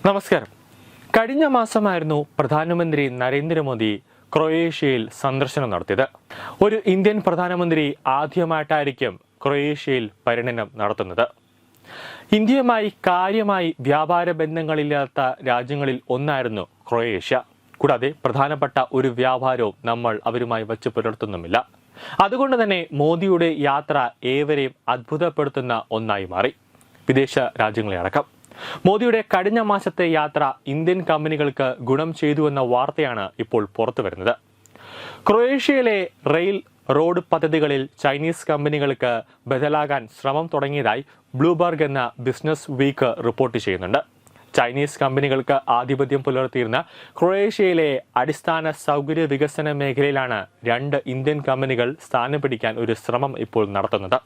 നമസ്കാരം. കഴിഞ്ഞ മാസമായിരുന്നു പ്രധാനമന്ത്രി നരേന്ദ്രമോദി ക്രൊയേഷ്യയിൽ സന്ദർശനം നടത്തിയത്. ഒരു ഇന്ത്യൻ പ്രധാനമന്ത്രി ആദ്യമായിട്ടായിരിക്കും ക്രൊയേഷ്യയിൽ പര്യടനം നടത്തുന്നത്. ഇന്ത്യയുമായി കാര്യമായി വ്യാപാര ബന്ധങ്ങളില്ലാത്ത രാജ്യങ്ങളിൽ ഒന്നായിരുന്നു ക്രൊയേഷ്യ. കൂടാതെ പ്രധാനപ്പെട്ട ഒരു വ്യാപാരവും നമ്മൾ അവരുമായി വച്ചു പുലർത്തുന്നുമില്ല. അതുകൊണ്ട് തന്നെ മോദിയുടെ യാത്ര ഏവരെയും അത്ഭുതപ്പെടുത്തുന്ന ഒന്നായി മാറി, വിദേശ രാജ്യങ്ങളെ അടക്കം. മോദിയുടെ കഴിഞ്ഞ മാസത്തെ യാത്ര ഇന്ത്യൻ കമ്പനികൾക്ക് ഗുണം ചെയ്തുവെന്ന വാർത്തയാണ് ഇപ്പോൾ പുറത്തു വരുന്നത്. ക്രൊയേഷ്യയിലെ റെയിൽ റോഡ് പദ്ധതികളിൽ ചൈനീസ് കമ്പനികൾക്ക് ബദലാകാൻ ശ്രമം തുടങ്ങിയതായി ബ്ലൂംബർഗ് എന്ന ബിസിനസ് വീക്ക് റിപ്പോർട്ട് ചെയ്യുന്നുണ്ട്. ചൈനീസ് കമ്പനികൾക്ക് ആധിപത്യം പുലർത്തിയിരുന്ന ക്രൊയേഷ്യയിലെ അടിസ്ഥാന സൗകര്യ വികസന മേഖലയിലാണ് രണ്ട് ഇന്ത്യൻ കമ്പനികൾ സ്ഥാനം പിടിക്കാൻ ഒരു ശ്രമം ഇപ്പോൾ നടത്തുന്നത്.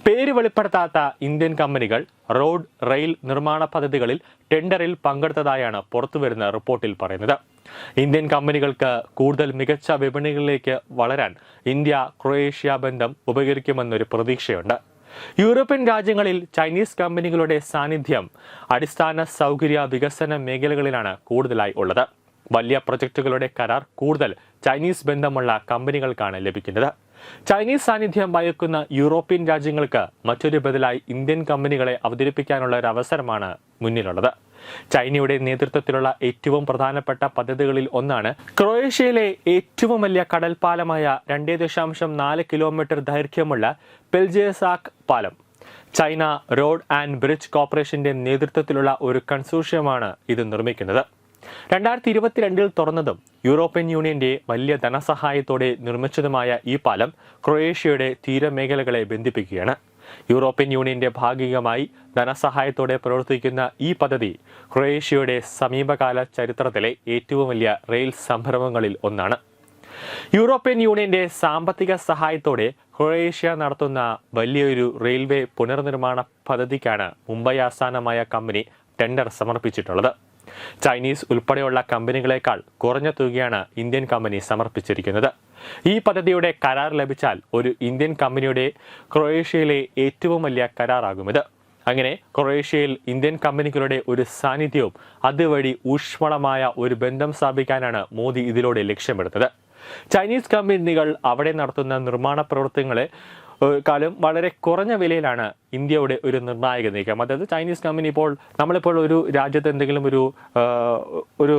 പേര് വെളിപ്പെടുത്താത്ത ഇന്ത്യൻ കമ്പനികൾ റോഡ് റെയിൽ നിർമ്മാണ പദ്ധതികളിൽ ടെൻഡറിൽ പങ്കെടുത്തതായാണ് പുറത്തുവരുന്ന റിപ്പോർട്ടിൽ പറയുന്നത്. ഇന്ത്യൻ കമ്പനികൾക്ക് കൂടുതൽ മികച്ച വിപണികളിലേക്ക് വളരാൻ ഇന്ത്യ ക്രൊയേഷ്യ ബന്ധം ഉപകരിക്കുമെന്നൊരു പ്രതീക്ഷയുണ്ട്. യൂറോപ്യൻ രാജ്യങ്ങളിൽ ചൈനീസ് കമ്പനികളുടെ സാന്നിധ്യം അടിസ്ഥാന സൗകര്യ വികസന മേഖലകളിലാണ് കൂടുതലായി ഉള്ളത്. വലിയ പ്രൊജക്ടുകളുടെ കരാർ കൂടുതൽ ചൈനീസ് ബന്ധമുള്ള കമ്പനികൾക്കാണ് ലഭിക്കുന്നത്. ചൈനീസ് സാന്നിധ്യം ഭയക്കുന്ന യൂറോപ്യൻ രാജ്യങ്ങൾക്ക് മറ്റൊരു ബദലായി ഇന്ത്യൻ കമ്പനികളെ അവതരിപ്പിക്കാനുള്ള ഒരു അവസരമാണ് മുന്നിലുള്ളത്. ചൈനയുടെ നേതൃത്വത്തിലുള്ള ഏറ്റവും പ്രധാനപ്പെട്ട പദ്ധതികളിൽ ഒന്നാണ് ക്രൊയേഷ്യയിലെ ഏറ്റവും വലിയ കടൽപ്പാലമായ 2.4 കിലോമീറ്റർ ദൈർഘ്യമുള്ള പെൽജേസാക് പാലം. ചൈന റോഡ് ആൻഡ് ബ്രിഡ്ജ് കോർപ്പറേഷന്റെ നേതൃത്വത്തിലുള്ള ഒരു കൺസോർഷ്യമാണ് ഇത് നിർമ്മിക്കുന്നത്. 2022 തുറന്നതും യൂറോപ്യൻ യൂണിയന്റെ വലിയ ധനസഹായത്തോടെ നിർമ്മിച്ചതുമായ ഈ പാലം ക്രൊയേഷ്യയുടെ തീരമേഖലകളെ ബന്ധിപ്പിക്കുകയാണ്. യൂറോപ്യൻ യൂണിയന്റെ ഭാഗികമായി ധനസഹായത്തോടെ പ്രവർത്തിക്കുന്ന ഈ പദ്ധതി ക്രൊയേഷ്യയുടെ സമീപകാല ചരിത്രത്തിലെ ഏറ്റവും വലിയ റെയിൽ സംരംഭങ്ങളിൽ ഒന്നാണ്. യൂറോപ്യൻ യൂണിയന്റെ സാമ്പത്തിക സഹായത്തോടെ ക്രൊയേഷ്യ നടത്തുന്ന വലിയൊരു റെയിൽവേ പുനർനിർമ്മാണ പദ്ധതിക്കാണ് മുംബൈ ആസ്ഥാനമായ കമ്പനി ടെൻഡർ സമർപ്പിച്ചിട്ടുള്ളത്. ചൈനീസ് ഉൾപ്പെടെയുള്ള കമ്പനികളെക്കാൾ കുറഞ്ഞ തുകയാണ് ഇന്ത്യൻ കമ്പനി സമർപ്പിച്ചിരിക്കുന്നത്. ഈ പദ്ധതിയുടെ കരാർ ലഭിച്ചാൽ ഒരു ഇന്ത്യൻ കമ്പനിയുടെ ക്രൊയേഷ്യയിലെ ഏറ്റവും വലിയ കരാറാകുമിത്. അങ്ങനെ ക്രൊയേഷ്യയിൽ ഇന്ത്യൻ കമ്പനികളുടെ ഒരു സാന്നിധ്യവും അതുവഴി ഊഷ്മളമായ ഒരു ബന്ധം സ്ഥാപിക്കാനാണ് മോദി ഇതിലൂടെ ലക്ഷ്യമിടുന്നത്. ചൈനീസ് കമ്പനികൾ അവിടെ നടത്തുന്ന നിർമ്മാണ പ്രവർത്തനങ്ങളെ കാലം വളരെ കുറഞ്ഞ വിലയിലാണ് ഇന്ത്യയുടെ ഒരു നിർണായക നീക്കം. അതായത് ചൈനീസ് കമ്പനി നമ്മളിപ്പോൾ ഒരു രാജ്യത്ത് എന്തെങ്കിലും ഒരു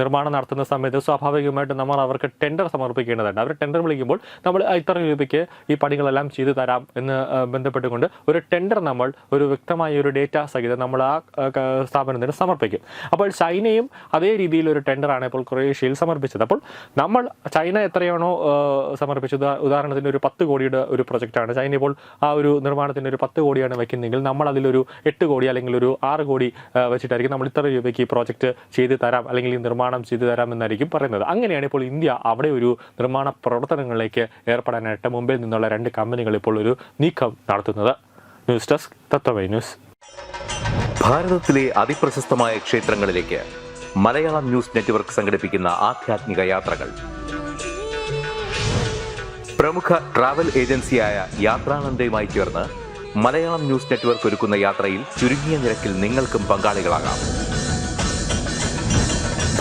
നിർമ്മാണം നടത്തുന്ന സമയത്ത് സ്വാഭാവികമായിട്ടും നമ്മൾ അവർക്ക് ടെൻഡർ സമർപ്പിക്കേണ്ടതുണ്ട്. അവർ ടെൻഡർ വിളിക്കുമ്പോൾ നമ്മൾ ഇത്ര രൂപയ്ക്ക് ഈ പണികളെല്ലാം ചെയ്തു തരാം എന്ന് ബന്ധപ്പെട്ടുകൊണ്ട് ഒരു ടെൻഡർ നമ്മൾ ഒരു വ്യക്തമായ ഒരു ഡേറ്റ സഹിതം നമ്മൾ ആ സ്ഥാപനത്തിന് സമർപ്പിക്കും. അപ്പോൾ ചൈനയും അതേ രീതിയിൽ ഒരു ടെൻഡറാണ് ഇപ്പോൾ ക്രൊയേഷ്യയിൽ സമർപ്പിച്ചത്. അപ്പോൾ നമ്മൾ ചൈന എത്രയാണോ സമർപ്പിച്ചത്, ഉദാഹരണത്തിന് ഒരു 10 കോടിയുടെ ഒരു പ്രൊജക്റ്റാണ് ചൈന ഇപ്പോൾ ആ ഒരു നിർമ്മാണത്തിന് ഒരു 10 കോടിയാണ് വയ്ക്കുന്നതെങ്കിൽ നമ്മൾ അതിലൊരു 8 കോടി അല്ലെങ്കിൽ ഒരു 6 കോടി വെച്ചിട്ടായിരിക്കും നമ്മൾ ഇത്ര രൂപയ്ക്ക് ഈ പ്രോജക്റ്റ് ചെയ്ത് തരാം അല്ലെങ്കിൽ ഈ നിർമ്മാണം ചെയ്തു തരാം എന്നായിരിക്കും പറയുന്നത്. അങ്ങനെയാണ് ഇപ്പോൾ ഇന്ത്യ അവിടെ ഒരു നിർമ്മാണ പ്രവർത്തനങ്ങളിലേക്ക് ഏർപ്പെടാനായിട്ട് മുംബൈയിൽ നിന്നുള്ള 2 കമ്പനികൾ ഇപ്പോൾ ഒരു നീക്കം നടത്തുന്നത്. ന്യൂസ് ഡെസ്ക് തത്വമൈ ന്യൂസ്. ഭാരതത്തിലെ അതിപ്രശസ്തമായ ക്ഷേത്രങ്ങളിലേക്ക് മലയാളം ന്യൂസ് നെറ്റ്വർക്ക് സംഘടിപ്പിക്കുന്ന ആധ്യാത്മിക യാത്രകൾ. പ്രമുഖ ട്രാവൽ ഏജൻസിയായ യാത്രാനന്ദയുമായി ചേർന്ന് മലയാളം ന്യൂസ് നെറ്റ്വർക്ക് ഒരുക്കുന്ന യാത്രയിൽ ചുരുങ്ങിയ നിരക്കിൽ നിങ്ങൾക്കും പങ്കാളികളാകാം.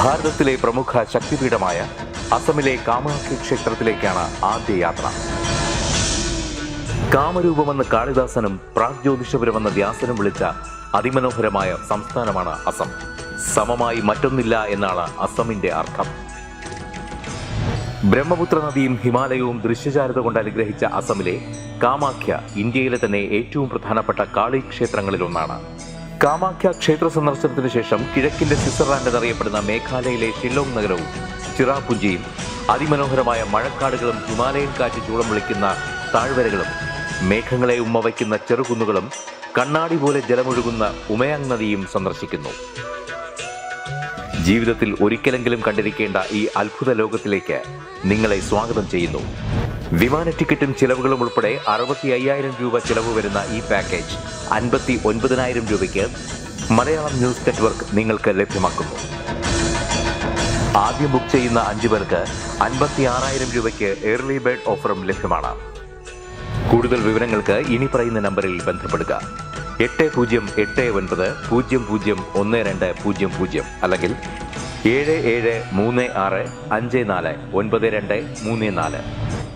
ഭാരതത്തിലെ പ്രമുഖ ശക്തിപീഠമായ അസമിലെ കാമാഖ്യ ക്ഷേത്രത്തിലേക്കാണ് ആദ്യ യാത്ര. കാമരൂപമെന്ന് കാളിദാസനും പ്രാഗ്ജ്യോതിഷപുരമെന്ന വ്യാസനും വിളിച്ച അതിമനോഹരമായ സംസ്ഥാനമാണ് അസം. സമമായി മറ്റൊന്നില്ല എന്നാണ് അസമിന്റെ അർത്ഥം. ബ്രഹ്മപുത്ര നദിയും ഹിമാലയവും ദൃശ്യചാരുത കൊണ്ട് അനുഗ്രഹിച്ച അസമിലെ കാമാഖ്യ ഇന്ത്യയിലെ തന്നെ ഏറ്റവും പ്രധാനപ്പെട്ട കാളി ക്ഷേത്രങ്ങളിലൊന്നാണ്. കാമാഖ്യ ക്ഷേത്ര സന്ദർശനത്തിന് ശേഷം കിഴക്കിന്റെ സ്വിറ്റ്സർലാൻഡ് എന്നറിയപ്പെടുന്ന മേഘാലയയിലെ ഷില്ലോങ് നഗരവും ചിറാപുഞ്ചിയും അതിമനോഹരമായ മഴക്കാടുകളും ഹിമാലയൻ കാറ്റ് ചൂളം വിളിക്കുന്ന താഴ്വരകളും മേഘങ്ങളെ ഉമ്മവയ്ക്കുന്ന ചെറുകുന്നുകളും കണ്ണാടി പോലെ ജലമൊഴുകുന്ന ഉമയാങ് നദിയും സന്ദർശിക്കുന്നു. ജീവിതത്തിൽ ഒരിക്കലെങ്കിലും കണ്ടിരിക്കേണ്ട ഈ അത്ഭുത ലോകത്തിലേക്ക് നിങ്ങളെ സ്വാഗതം ചെയ്യുന്നു. വിമാന ടിക്കറ്റും ചിലവുകളും ഉൾപ്പെടെ 65,000 രൂപ ചിലവ് വരുന്ന ഈ പാക്കേജ് 59,000 രൂപയ്ക്ക് മലയാളം ന്യൂസ് നെറ്റ്വർക്ക് നിങ്ങൾക്ക് ലഭ്യമാക്കുന്നു. ആദ്യം ബുക്ക് ചെയ്യുന്ന 5 പേർക്ക് 56,000 രൂപയ്ക്ക് ഏർലി ബേർഡ് ഓഫറും ലഭ്യമാണ്. കൂടുതൽ വിവരങ്ങൾക്ക് ഇനി പറയുന്ന നമ്പറിൽ ബന്ധപ്പെടുക. 8089001200 അല്ലെങ്കിൽ 7736549234.